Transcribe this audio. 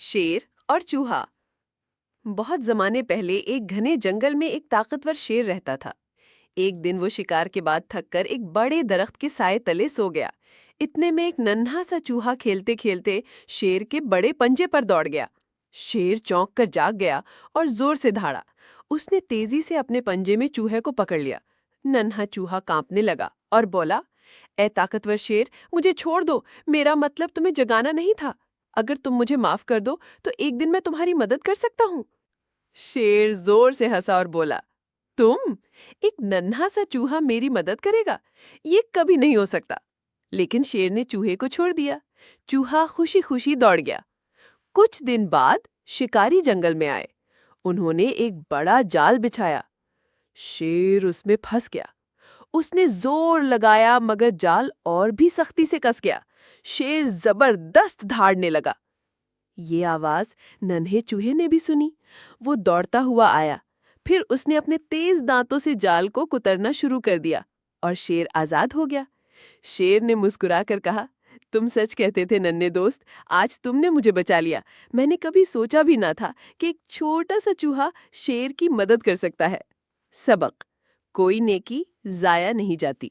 शेर और चूहा। बहुत जमाने पहले एक घने जंगल में एक ताकतवर शेर रहता था। एक दिन वो शिकार के बाद थककर एक बड़े दरख्त के साए तले सो गया। इतने में एक नन्हा सा चूहा खेलते खेलते शेर के बड़े पंजे पर दौड़ गया। शेर चौंक कर जाग गया और जोर से दहाड़ा। उसने तेजी से अपने पंजे में चूहे को पकड़ लिया। नन्हा चूहा कांपने लगा और बोला, ए ताकतवर शेर, मुझे छोड़ दो। मेरा मतलब तुम्हें जगाना नहीं था। अगर तुम मुझे माफ कर दो तो एक दिन मैं तुम्हारी मदद कर सकता हूँ। शेर जोर से हंसा और बोला, तुम? एक नन्हा सा चूहा मेरी मदद करेगा? ये कभी नहीं हो सकता। लेकिन शेर ने चूहे को छोड़ दिया। चूहा खुशी खुशी दौड़ गया। कुछ दिन बाद शिकारी जंगल में आए। उन्होंने एक बड़ा जाल बिछाया। शेर उसमें फंस गया। उसने जोर लगाया मगर जाल और भी सख्ती से कस गया। शेर जबरदस्त दहाड़ने लगा। ये आवाज नन्हे चूहे ने भी सुनी। वो दौड़ता हुआ आया। फिर उसने अपने तेज दांतों से जाल को कुतरना शुरू कर दिया और शेर आजाद हो गया। शेर ने मुस्कुराकर कहा, तुम सच कहते थे नन्हे दोस्त, आज तुमने मुझे बचा लिया। मैंने कभी सोचा भी ना था कि एक छोटा सा चूहा शेर की मदद कर सकता है। सबक: कोई नेकी जाया नहीं जाती।